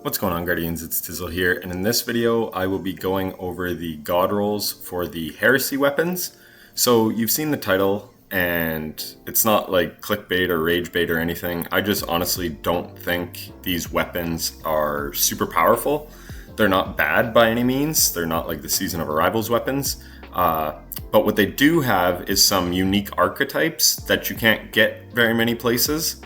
What's going on, Guardians? It's Tizzle here, and in this video I will be going over the god rolls for the Heresy weapons. So you've seen the title, and it's not like clickbait or rage bait or anything. I just honestly don't think these weapons are super powerful. They're not bad by any means. They're not like the Season of Arrival's weapons. But what they do have is some unique archetypes that you can't get very many places,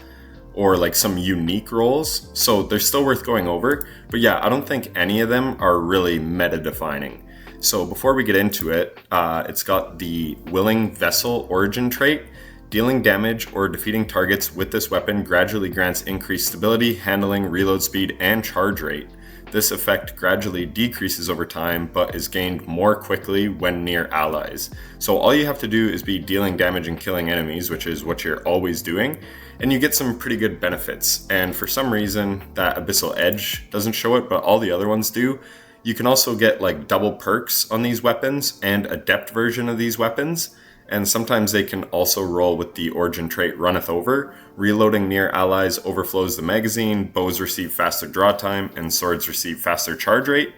or like some unique roles, so they're still worth going over. But yeah, I don't think any of them are really meta defining. So before we get into it, it's got the Willing Vessel origin trait. Dealing damage or defeating targets with this weapon gradually grants increased stability, handling, reload speed, and charge rate. This effect gradually decreases over time, but is gained more quickly when near allies. So all you have to do is be dealing damage and killing enemies, which is what you're always doing, and you get some pretty good benefits. And for some reason, that Abyssal Edge doesn't show it, but all the other ones do. You can also get like double perks on these weapons and adept version of these weapons. And sometimes they can also roll with the origin trait Runneth Over. Reloading near allies overflows the magazine, bows receive faster draw time, and swords receive faster charge rate.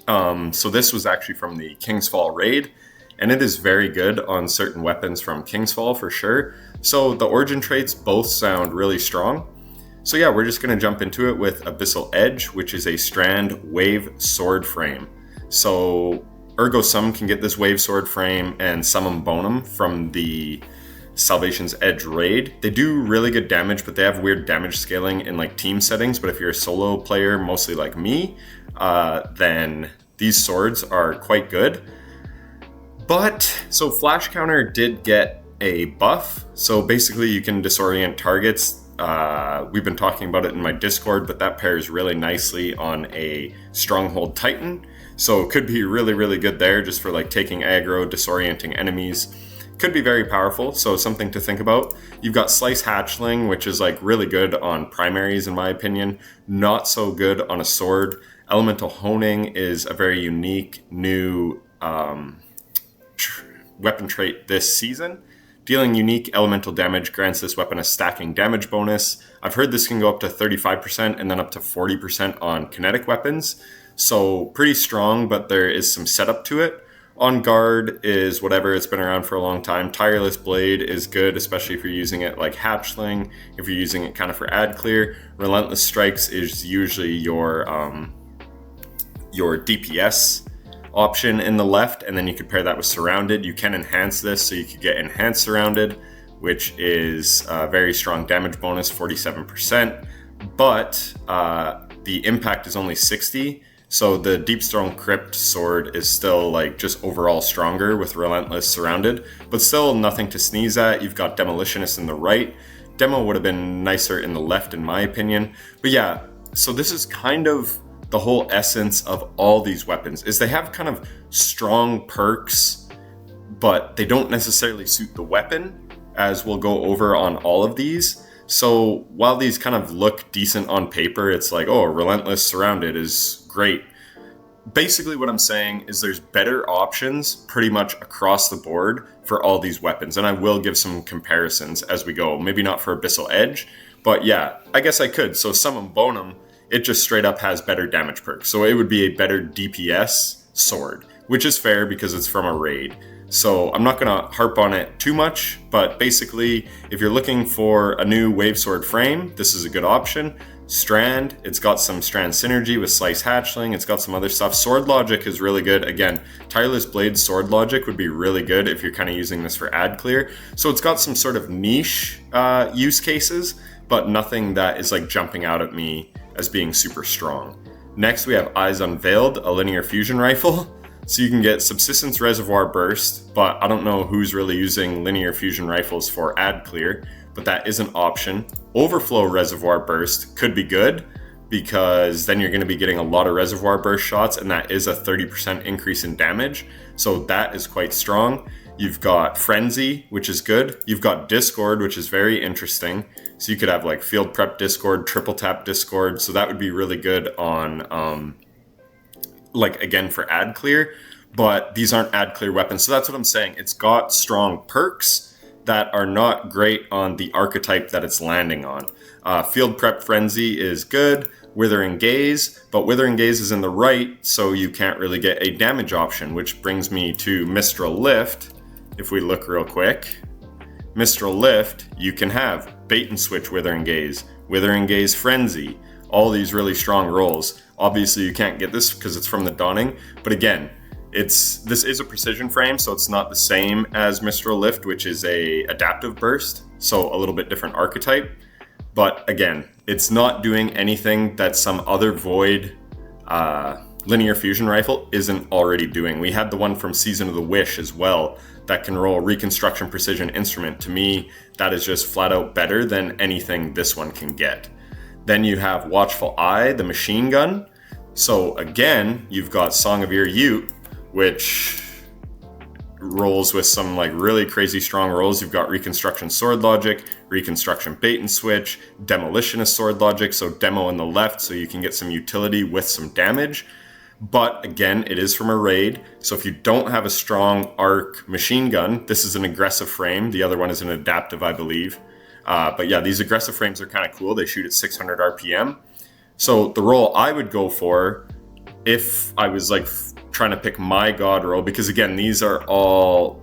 So this was actually from the King's Fall raid, and it is very good on certain weapons from King's Fall for sure. So the origin traits both sound really strong. So yeah, we're just going to jump into it with Abyssal Edge, which is a strand wave sword frame. So ergo some can get this wave sword frame and summon Bonum from the Salvation's Edge raid. They do really good damage, but they have weird damage scaling in like team settings. But if you're a solo player, mostly like me, then these swords are quite good. But so Flash Counter did get a buff, so basically you can disorient targets. We've been talking about it in my Discord, but that pairs really nicely on a Stronghold Titan. So it could be really, really good there just for like taking aggro, disorienting enemies. Could be very powerful, so something to think about. You've got Slice Hatchling, which is like really good on primaries in my opinion. Not so good on a sword. Elemental Honing is a very unique new weapon trait this season. Dealing unique elemental damage grants this weapon a stacking damage bonus. I've heard this can go up to 35% and then up to 40% on kinetic weapons. So pretty strong, but there is some setup to it. On guard is whatever, it's been around for a long time. Tireless Blade is good, especially if you're using it like Hatchling, if you're using it kind of for ad clear. Relentless Strikes is usually your DPS option in the left, and then you could pair that with Surrounded. You can enhance this, so you could get Enhanced Surrounded, which is a very strong damage bonus, 47%, but the impact is only 60, so the Deep Strong Crypt sword is still like just overall stronger with Relentless Surrounded, but still nothing to sneeze at. You've got Demolitionist in the right. Demo would have been nicer in the left in my opinion, but yeah, so this is kind of the whole essence of all these weapons, is they have kind of strong perks, but they don't necessarily suit the weapon, as we'll go over on all of these. So while these kind of look decent on paper, it's like, oh, Relentless Surrounded is great. Basically what I'm saying is there's better options pretty much across the board for all these weapons, and I will give some comparisons as we go. Maybe not for Abyssal Edge, but yeah, I guess I could. So Summon Bonum, it just straight up has better damage perks. So it would be a better DPS sword, which is fair because it's from a raid. So I'm not going to harp on it too much, but basically, if you're looking for a new wave sword frame, this is a good option. Strand, it's got some strand synergy with Slice Hatchling. It's got some other stuff. Sword Logic is really good. Again, Tireless Blade Sword Logic would be really good if you're kind of using this for ad clear. So it's got some sort of niche use cases, but nothing that is like jumping out at me as being super strong. Next, we have Eyes Unveiled, a linear fusion rifle. So you can get Subsistence Reservoir Burst, but I don't know who's really using linear fusion rifles for ad clear, but that is an option. Overflow Reservoir Burst could be good, because then you're going to be getting a lot of Reservoir Burst shots, and that is a 30% increase in damage. So that is quite strong. You've got Frenzy, which is good. You've got Discord, which is very interesting. So you could have like Field Prep Discord, Triple Tap Discord. So that would be really good on, like again, for ad clear. But these aren't ad clear weapons. So that's what I'm saying. It's got strong perks that are not great on the archetype that it's landing on. Field Prep Frenzy is good, Withering Gaze, but Withering Gaze is in the right, so you can't really get a damage option, which brings me to Mistral Lift. If we look real quick, Mistral Lift, you can have Bait and Switch Withering Gaze Frenzy, all these really strong rolls. Obviously you can't get this because it's from the Dawning, but again, this is a precision frame, so it's not the same as Mistral Lift, which is a adaptive burst, so a little bit different archetype. But again, it's not doing anything that some other Void linear fusion rifle isn't already doing. We had the one from Season of the Wish as well that can roll Reconstruction Precision Instrument. To me, that is just flat out better than anything this one can get. Then you have Watchful Eye, the machine gun. So again, you've got Song of Ear Ute, which rolls with some like really crazy strong rolls. You've got Reconstruction Sword Logic, Reconstruction Bait and Switch, Demolitionist Sword Logic, so demo in the left so you can get some utility with some damage. But again, it is from a raid, so if you don't have a strong arc machine gun, this is an aggressive frame. The other one is an adaptive, I believe. But yeah, these aggressive frames are kind of cool. They shoot at 600 RPM. So the roll I would go for if I was like trying to pick my god roll, because again, these are all,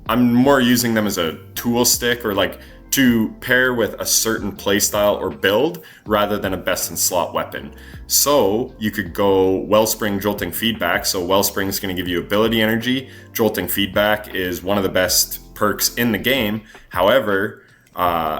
I'm more using them as a tool stick or like to pair with a certain playstyle or build rather than a best in slot weapon. So you could go Wellspring Jolting Feedback. So Wellspring is going to give you ability energy. Jolting Feedback is one of the best perks in the game. However,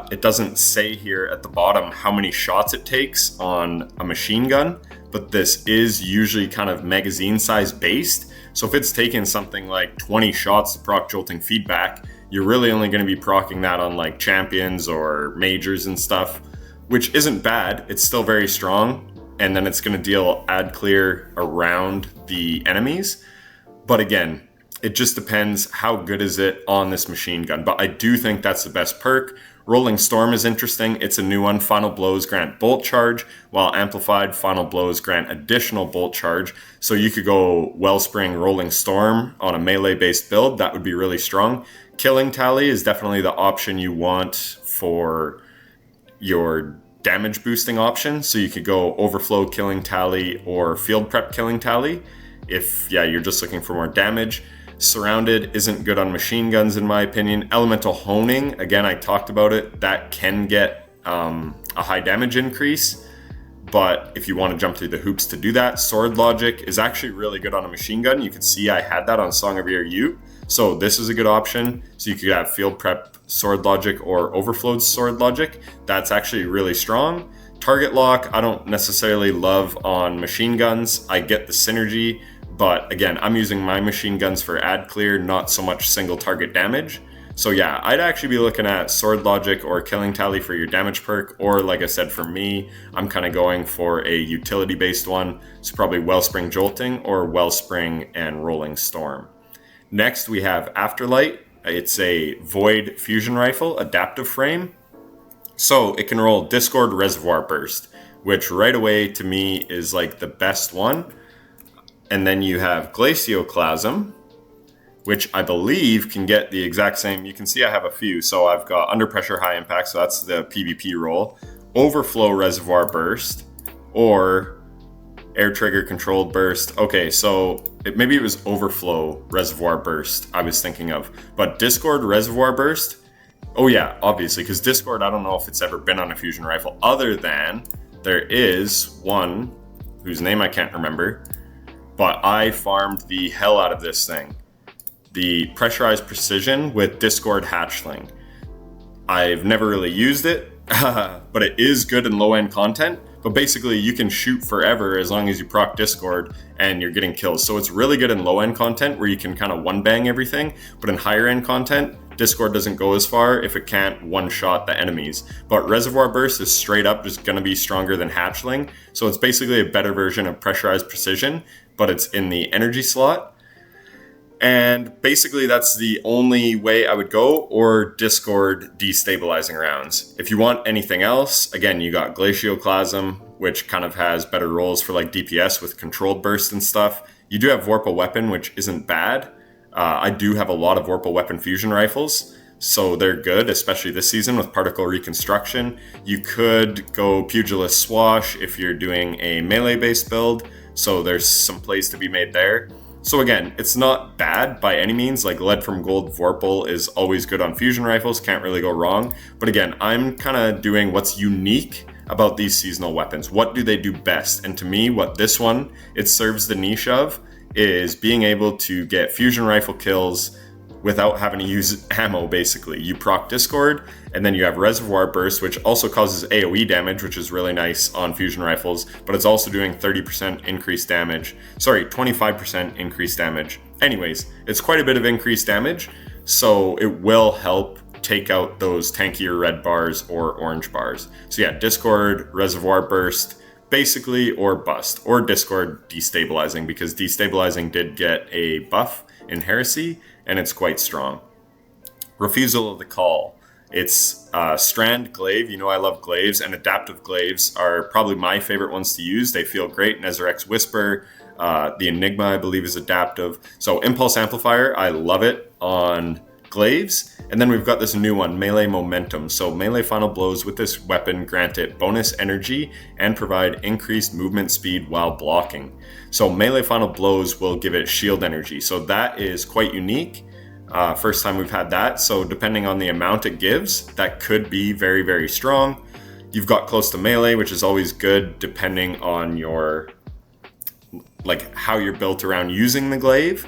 it doesn't say here at the bottom how many shots it takes on a machine gun, but this is usually kind of magazine size based. So if it's taking something like 20 shots to proc Jolting Feedback, you're really only going to be proccing that on like champions or majors and stuff, which isn't bad. It's still very strong. And then it's going to deal ad clear around the enemies. But again, it just depends how good is it on this machine gun. But I do think that's the best perk. Rolling Storm is interesting. It's a new one. Final Blows grant Bolt Charge, while Amplified Final Blows grant additional Bolt Charge. So you could go Wellspring Rolling Storm on a melee-based build. That would be really strong. Killing Tally is definitely the option you want for your damage boosting option. So you could go Overflow Killing Tally or Field Prep Killing Tally if, yeah, you're just looking for more damage. Surrounded isn't good on machine guns in my opinion. Elemental Honing, again, I talked about it. That can get a high damage increase, but if you want to jump through the hoops to do that, Sword Logic is actually really good on a machine gun. You can see I had that on Song of Ear Ute, so this is a good option. So you could have Field Prep Sword Logic or Overflowed Sword Logic. That's actually really strong. Target Lock, I don't necessarily love on machine guns. I get the synergy, but again, I'm using my machine guns for ad clear, not so much single target damage. So yeah, I'd actually be looking at Sword Logic or Killing Tally for your damage perk, or like I said, for me, I'm kind of going for a utility based one. So probably Wellspring Jolting or Wellspring and Rolling Storm. Next we have Afterlight. It's a Void fusion rifle, adaptive frame. So it can roll Discord Reservoir Burst, which right away to me is like the best one. And then you have Glacioclasm, which I believe can get the exact same. You can see I have a few. So I've got Under Pressure High Impact, so that's the PvP roll. Overflow Reservoir Burst, or Air Trigger Controlled Burst. Okay, so maybe it was Overflow Reservoir Burst I was thinking of. But Discord Reservoir Burst, oh yeah, obviously, because Discord, I don't know if it's ever been on a fusion rifle, other than there is one whose name I can't remember, but I farmed the hell out of this thing. The Pressurized Precision with Discord Hatchling. I've never really used it, but it is good in low-end content. But basically, you can shoot forever as long as you proc Discord and you're getting kills. So it's really good in low-end content where you can kind of one-bang everything. But in higher-end content, Discord doesn't go as far if it can't one-shot the enemies. But Reservoir Burst is straight up just going to be stronger than Hatchling. So it's basically a better version of Pressurized Precision, but it's in the energy slot. And basically that's the only way I would go, or Discord destabilizing rounds. If you want anything else, again, you got Glacioclasm, which kind of has better rolls for like DPS with controlled burst and stuff. You do have Vorpal Weapon, which isn't bad. I do have a lot of Vorpal Weapon fusion rifles, so they're good, especially this season with particle reconstruction. You could go Pugilist Swash if you're doing a melee-based build, so there's some plays to be made there. So again, it's not bad by any means. Like Lead from Gold Vorpal is always good on fusion rifles, can't really go wrong. But again, I'm kind of doing what's unique about these seasonal weapons. What do they do best? And to me, what this one, it serves the niche of, is being able to get fusion rifle kills without having to use ammo, basically. You proc Discord, and then you have Reservoir Burst, which also causes AoE damage, which is really nice on fusion rifles, but it's also doing 30% increased damage. Sorry, 25% increased damage. Anyways, it's quite a bit of increased damage, so it will help take out those tankier red bars or orange bars. So yeah, Discord, Reservoir Burst, basically, or Bust, or Discord Destabilizing, because Destabilizing did get a buff in Heresy, and it's quite strong. Refusal of the Call. It's Strand Glaive. You know I love glaives, and adaptive glaives are probably my favorite ones to use. They feel great. Nezarec Whisper, the Enigma I believe is adaptive. So Impulse Amplifier, I love it on glaives. And then we've got this new one, Melee Momentum. So melee final blows with this weapon grant it bonus energy and provide increased movement speed while blocking. So melee final blows will give it shield energy. So that is quite unique. First time we've had that. So depending on the amount it gives, that could be very, very strong. You've got close to melee, which is always good depending on your, like how you're built around using the glaive.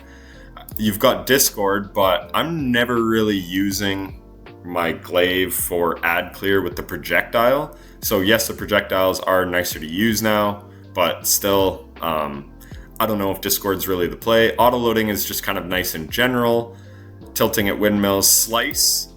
You've got Discord, but I'm never really using my glaive for ad clear with the projectile. So yes, the projectiles are nicer to use now, but still, I don't know if Discord's really the play. Autoloading is just kind of nice in general. Tilting at windmills, Slice.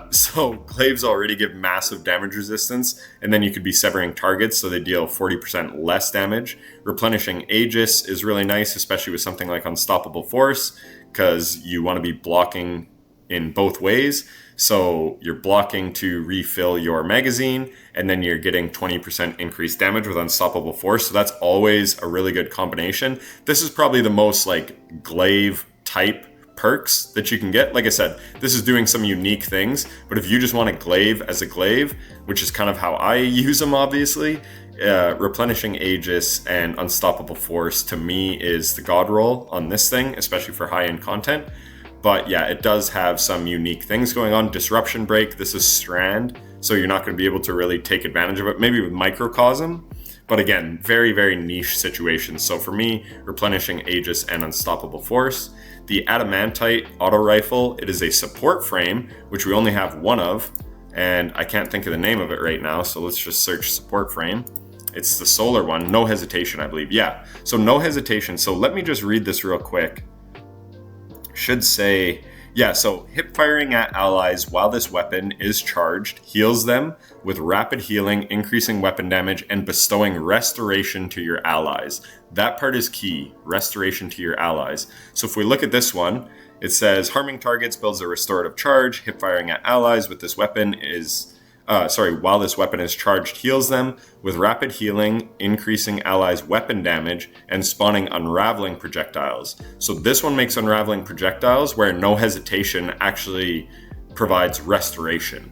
So glaives already give massive damage resistance, and then you could be severing targets, so they deal 40% less damage. Replenishing Aegis is really nice, especially with something like Unstoppable Force, because you want to be blocking in both ways. So you're blocking to refill your magazine, and then you're getting 20% increased damage with Unstoppable Force. So that's always a really good combination. This is probably the most like glaive type perks that you can get. Like I said, this is doing some unique things, but if you just want a glaive as a glaive, which is kind of how I use them, obviously, Replenishing Aegis and Unstoppable Force to me is the god roll on this thing, especially for high-end content. But yeah, it does have some unique things going on. Disruption Break, this is Strand, so you're not going to be able to really take advantage of it, maybe with Microcosm. But again, very, very niche situations. So for me, Replenishing Aegis and Unstoppable Force. The Adamantite auto rifle, it is a support frame, which we only have one of, and I can't think of the name of it right now, so let's just search support frame. It's the solar one, No Hesitation, I believe. Yeah, so No Hesitation. So let me just read this real quick. Should say, yeah, so hip firing at allies while this weapon is charged heals them with rapid healing, increasing weapon damage, and bestowing restoration to your allies. That part is key, restoration to your allies. So if we look at this one, it says harming targets builds a restorative charge. Hip firing at allies with this weapon is, while this weapon is charged heals them with rapid healing, increasing allies' weapon damage, and spawning unraveling projectiles. So this one makes unraveling projectiles where No Hesitation actually provides restoration.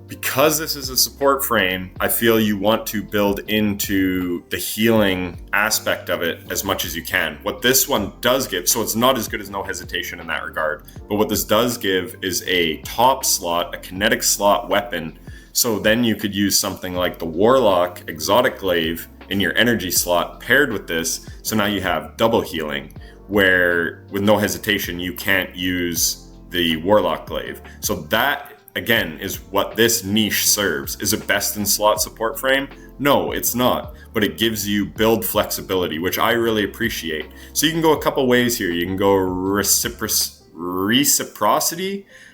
Because this is a support frame, I feel you want to build into the healing aspect of it as much as you can. What this one does give, so it's not as good as No Hesitation in that regard, but what this does give is a top slot, a kinetic slot weapon. So then you could use something like the Warlock Exotic Glaive in your energy slot paired with this. So now you have double healing, where with No Hesitation, you can't use the Warlock Glaive. So that, again, is what this niche serves. Is it best in slot support frame? No, it's not, but it gives you build flexibility, which I really appreciate. So you can go a couple ways here. You can go reciprocity.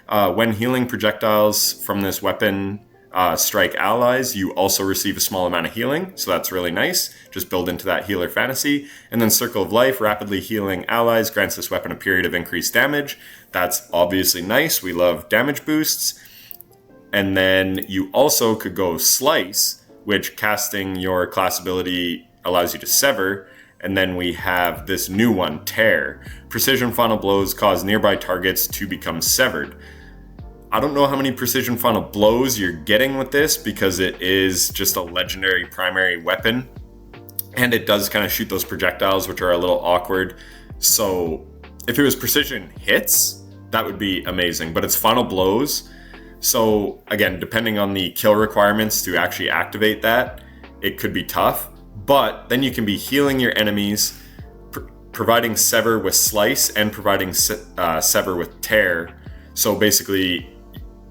When healing projectiles from this weapon strike allies, you also receive a small amount of healing, so that's really nice. Just build into that healer fantasy. And then Circle of Life, rapidly healing allies, grants this weapon a period of increased damage. That's obviously nice. We love damage boosts. And then you also could go Slice, which casting your class ability allows you to sever. And then we have this new one, Tear. Precision final blows cause nearby targets to become severed. I don't know how many precision final blows you're getting with this because it is just a legendary primary weapon. And it does kind of shoot those projectiles, which are a little awkward. So if it was precision hits, that would be amazing. But it's final blows. So again, depending on the kill requirements to actually activate that, it could be tough. But then you can be healing your enemies, providing Sever with Slice, and providing Sever with Tear. So basically,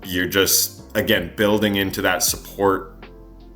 you're just, again, building into that support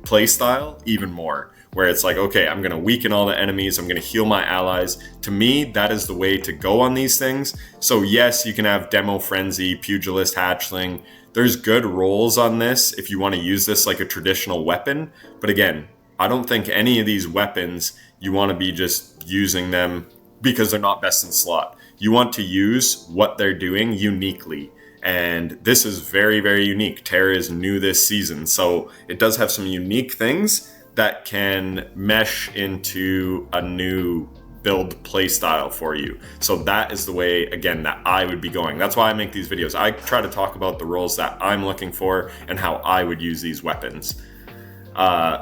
playstyle even more, where it's like, okay, I'm going to weaken all the enemies, I'm going to heal my allies. To me, that is the way to go on these things. So yes, you can have Demo Frenzy, Pugilist, Hatchling. There's good roles on this if you want to use this like a traditional weapon. But again, I don't think any of these weapons, you want to be just using them because they're not best in slot. You want to use what they're doing uniquely. And this is very, very unique. Terra is new this season, so it does have some unique things that can mesh into a new build playstyle for you. So that is the way, again, that I would be going. That's why I make these videos. I try to talk about the roles that I'm looking for and how I would use these weapons.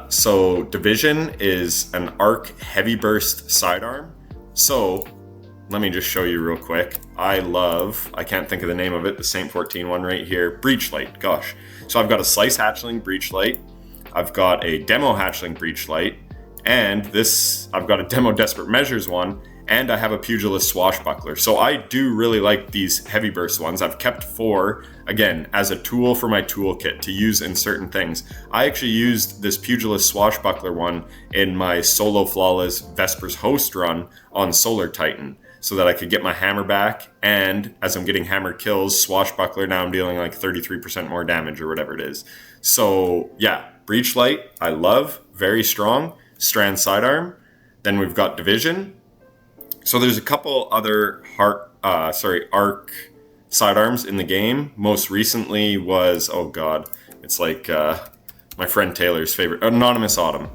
So Division is an Arc Heavy Burst sidearm. So let me just show you real quick. I can't think of the name of it, the Saint 14 one right here, Breachlight, gosh. So I've got a Slice Hatchling Breachlight, I've got a Demo Hatchling Breachlight, and I've got a Demo Desperate Measures one, and I have a Pugilist Swashbuckler. So I do really like these heavy burst ones. I've kept 4, again, as a tool for my toolkit to use in certain things. I actually used this Pugilist Swashbuckler one in my solo flawless Vespers Host run on Solar Titan, so that I could get my hammer back, and as I'm getting hammer kills, Swashbuckler, now I'm dealing like 33% more damage or whatever it is. So yeah, Breachlight, I love, very strong. Strand Sidearm. Then we've got Division. So there's a couple other Arc sidearms in the game. Most recently was, oh god, it's like my friend Taylor's favorite, Anonymous Autumn.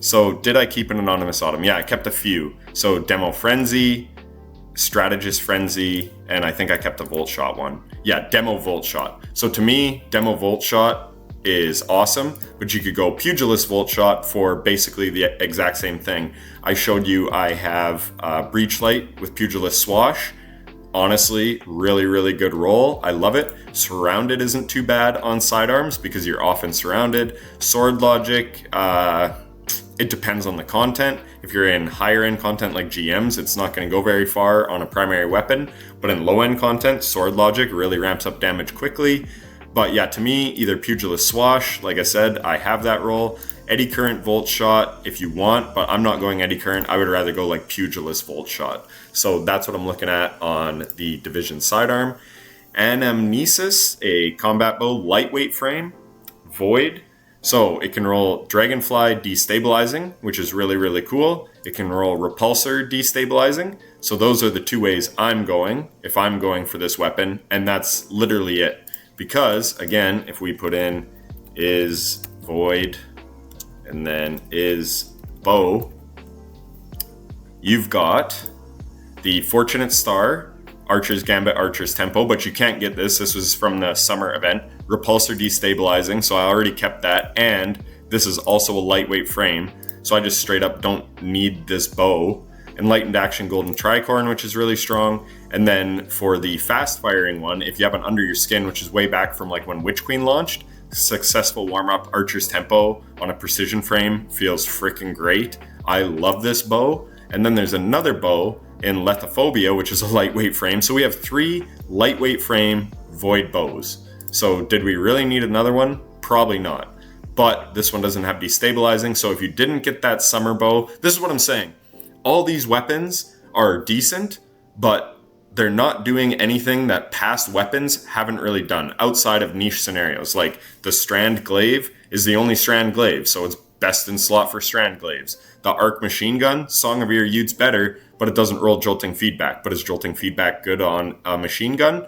So did I keep an Anonymous Autumn? Yeah, I kept a few. So Demo Frenzy, Strategist Frenzy, and I think I kept a Volt Shot one. Yeah, Demo Volt Shot. So to me, Demo Volt Shot is awesome, but you could go Pugilist Volt Shot for basically the exact same thing. I showed you I have Breachlight with Pugilist Swash. Honestly, really, really good roll. I love it. Surrounded isn't too bad on sidearms because you're often surrounded. Sword Logic, it depends on the content. If you're in higher end content like GMs, it's not going to go very far on a primary weapon, but in low end content, Sword Logic really ramps up damage quickly. But yeah, to me, either Pugilist Swash, like I said, I have that roll. Eddy Current Volt Shot if you want, but I'm not going Eddy Current. I would rather go like Pugilist Volt Shot. So that's what I'm looking at on the Division sidearm. Anamnesis, a combat bow, lightweight frame, Void. So it can roll Dragonfly Destabilizing, which is really, really cool. It can roll Repulsor Destabilizing. So those are the two ways I'm going if I'm going for this weapon, and that's literally it. Because, again, if we put in is Void and then is Bow, you've got the Fortunate Star, Archer's Gambit, Archer's Tempo, but you can't get this. This was from the summer event. Repulsor Destabilizing, so I already kept that. And this is also a lightweight frame, so I just straight up don't need this bow. Enlightened Action Golden Tricorn, which is really strong. And then for the fast firing one, if you have an Under Your Skin, which is way back from like when Witch Queen launched, successful warm-up Archer's Tempo on a precision frame feels freaking great. I love this bow. And then there's another bow in Lethophobia, which is a lightweight frame. So we have 3 lightweight frame Void bows. So did we really need another one? Probably not. But this one doesn't have destabilizing. So if you didn't get that summer bow, this is what I'm saying. All these weapons are decent, but they're not doing anything that past weapons haven't really done outside of niche scenarios. Like the Strand Glaive is the only Strand Glaive, so it's best in slot for Strand Glaives. The Arc Machine Gun, Song of Your Youth's better, but it doesn't roll Jolting Feedback. But is Jolting Feedback good on a machine gun?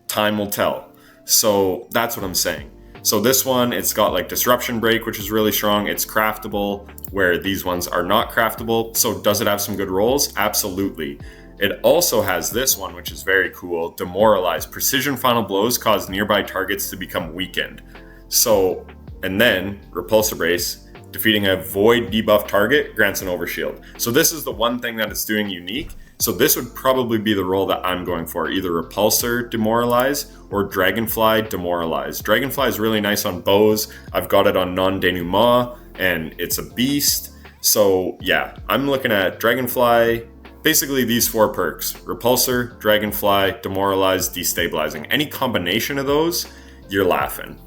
Time will tell. So that's what I'm saying. So this one, it's got like Disruption Break, which is really strong. It's craftable, where these ones are not craftable. So does it have some good rolls? Absolutely. It also has this one, which is very cool. Demoralize. Precision final blows cause nearby targets to become weakened. So, and then Repulsor Brace. Defeating a void debuff target grants an overshield. So this is the one thing that it's doing unique. So this would probably be the role that I'm going for. Either Repulsor Demoralize or Dragonfly Demoralize. Dragonfly is really nice on bows. I've got it on non-denouement and it's a beast. So yeah, I'm looking at Dragonfly, basically these 4 perks. Repulsor, Dragonfly, Demoralize, Destabilizing. Any combination of those, you're laughing.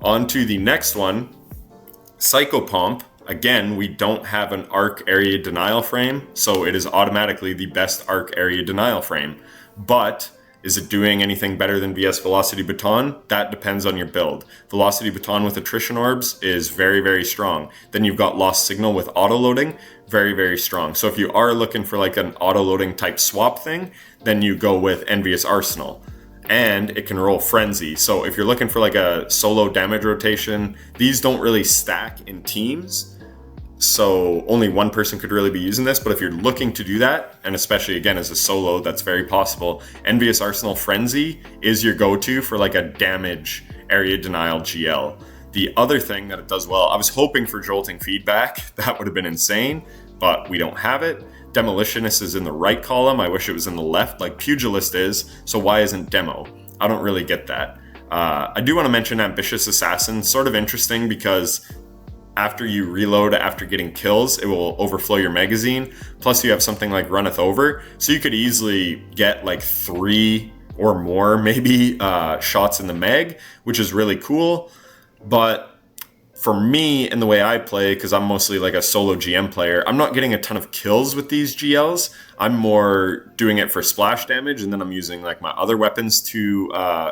On to the next one. Psychopomp, again, we don't have an arc area denial frame, so it is automatically the best arc area denial frame. But is it doing anything better than VS Velocity Baton? That depends on your build. Velocity Baton with Attrition Orbs is very, very strong. Then you've got Lost Signal with auto-loading, very, very strong. So if you are looking for like an auto-loading type swap thing, then you go with Envious Arsenal. And it can roll Frenzy. So if you're looking for like a solo damage rotation, these don't really stack in teams. So only one person could really be using this. But if you're looking to do that, and especially again as a solo, that's very possible. Envious Arsenal Frenzy is your go-to for like a damage area denial GL. The other thing that it does well, I was hoping for Jolting Feedback. That would have been insane, but we don't have it. Demolitionist is in the right column. I wish it was in the left, like Pugilist is. So why isn't Demo? I don't really get that. I do want to mention Ambitious Assassin. Sort of interesting because after you reload after getting kills, it will overflow your magazine. Plus you have something like Runneth Over. So you could easily get like 3 or more maybe shots in the mag, which is really cool. But for me, in the way I play, because I'm mostly like a solo GM player, I'm not getting a ton of kills with these GLs. I'm more doing it for splash damage, and then I'm using like my other weapons to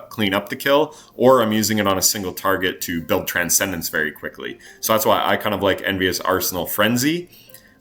clean up the kill, or I'm using it on a single target to build Transcendence very quickly. So that's why I kind of like Envious Arsenal Frenzy.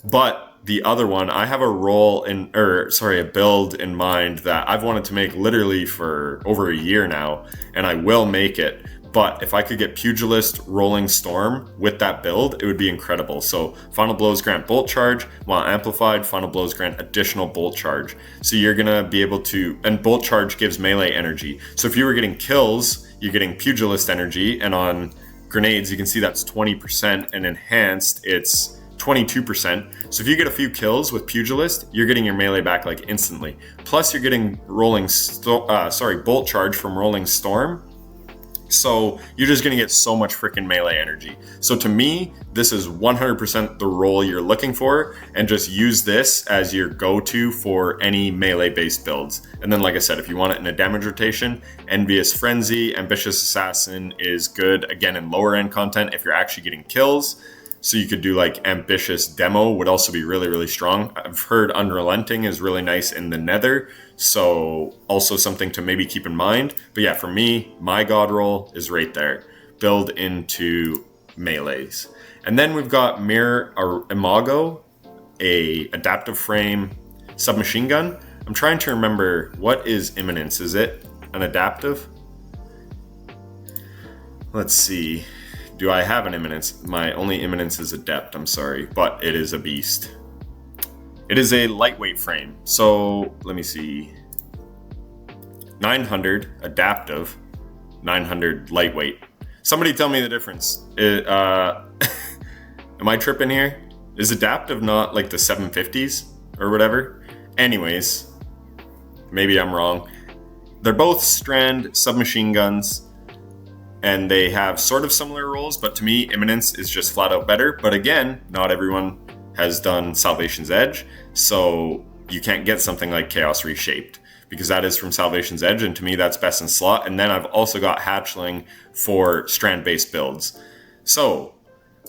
But the other one, I have a a build in mind that I've wanted to make literally for over a year now, and I will make it. But if I could get Pugilist Rolling Storm with that build, it would be incredible. So Final Blows grant Bolt Charge, while Amplified, Final Blows grant additional Bolt Charge. So you're going to be able to, and Bolt Charge gives melee energy. So if you were getting kills, you're getting Pugilist energy, and on grenades, you can see that's 20%, and enhanced, it's 22%. So if you get a few kills with Pugilist, you're getting your melee back like instantly. Plus you're getting Bolt Charge from Rolling Storm. So you're just going to get so much freaking melee energy. So to me, this is 100% the role you're looking for, and just use this as your go-to for any melee-based builds. And then, like I said, if you want it in a damage rotation, Envious Frenzy, Ambitious Assassin is good, again, in lower-end content if you're actually getting kills. So you could do like Ambitious Demo would also be really, really strong. I've heard Unrelenting is really nice in the Nether. So also something to maybe keep in mind. But yeah, for me, my god roll is right there. Build into melees. And then we've got Imago, a adaptive frame submachine gun. I'm trying to remember, what is Imminence? Is it an adaptive? Let's see. Do I have an Imminence? My only Imminence is Adept, I'm sorry, but it is a beast. It is a lightweight frame. So let me see. 900 adaptive, 900 lightweight. Somebody tell me the difference. Am I tripping here? Is adaptive not like the 750s or whatever? Anyways, maybe I'm wrong. They're both strand submachine guns, and they have sort of similar roles, but to me, Imminence is just flat out better. But again, not everyone has done Salvation's Edge, so you can't get something like Chaos Reshaped, because that is from Salvation's Edge, and to me, that's best in slot. And then I've also got Hatchling for strand-based builds. So,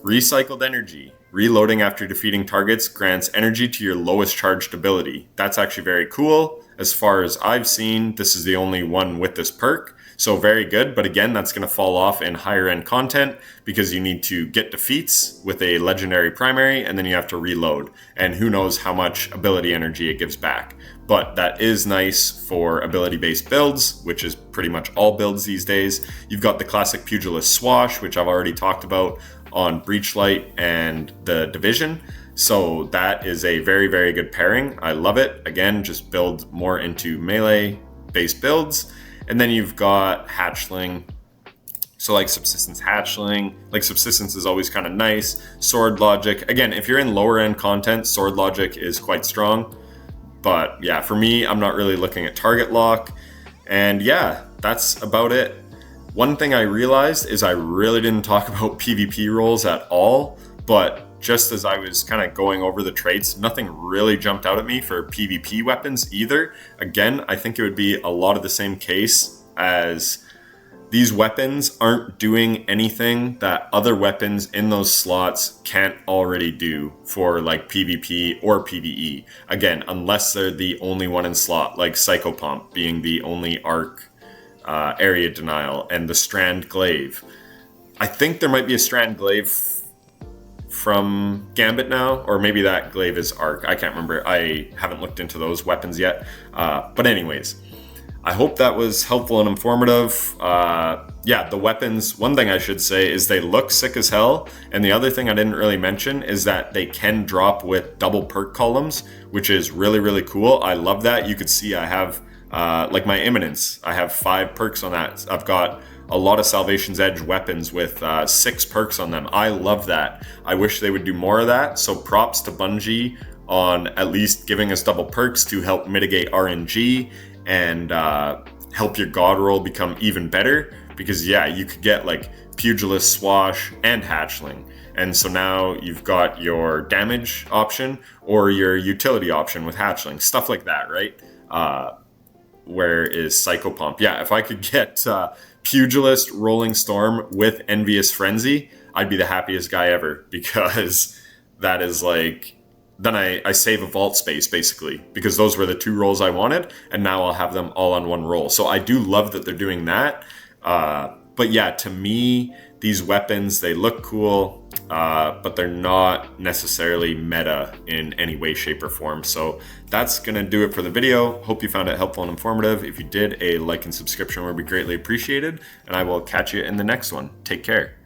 Recycled Energy. Reloading after defeating targets grants energy to your lowest charged ability. That's actually very cool. As far as I've seen, this is the only one with this perk. So very good, but again, that's going to fall off in higher end content because you need to get defeats with a legendary primary, and then you have to reload. And who knows how much ability energy it gives back. But that is nice for ability-based builds, which is pretty much all builds these days. You've got the classic Pugilist Swash, which I've already talked about on Breachlight and the Division. So that is a very, very good pairing. I love it. Again, just build more into melee based builds. And then you've got Hatchling. So like Subsistence Hatchling, like Subsistence is always kind of nice. Sword Logic, again, if you're in lower end content, Sword Logic is quite strong. But yeah, for me, I'm not really looking at target lock. And yeah, that's about it. One thing I realized is I really didn't talk about PvP roles at all, but just as I was kind of going over the traits, nothing really jumped out at me for PvP weapons either. Again, I think it would be a lot of the same case as these weapons aren't doing anything that other weapons in those slots can't already do for like PvP or PvE. Again, unless they're the only one in slot, like Psychopomp being the only arc area denial and the Strand Glaive. I think there might be a Strand Glaive from Gambit now, or maybe that glaive is arc. I can't remember. I haven't looked into those weapons yet. But anyways, I hope that was helpful and informative. Yeah, the weapons, one thing I should say is they look sick as hell. And the other thing I didn't really mention is that they can drop with double perk columns, which is really, really cool. I love that. You could see I have, like my Imminence, I have 5 perks on that. I've got a lot of Salvation's Edge weapons with 6 perks on them. I love that. I wish they would do more of that. So props to Bungie on at least giving us double perks to help mitigate RNG and help your god roll become even better. Because yeah, you could get like Pugilist, Swash, and Hatchling. And so now you've got your damage option or your utility option with Hatchling. Stuff like that, right? Where is Psychopomp? Yeah, if I could get Pugilist, Rolling Storm with Envious Frenzy, I'd be the happiest guy ever, because that is like, then I save a vault space basically, because those were the 2 rolls I wanted, and now I'll have them all on one roll. So I do love that they're doing that. But yeah, to me, these weapons, they look cool, but they're not necessarily meta in any way, shape, or form. So that's going to do it for the video. Hope you found it helpful and informative. If you did, a like and subscription would be greatly appreciated, and I will catch you in the next one. Take care.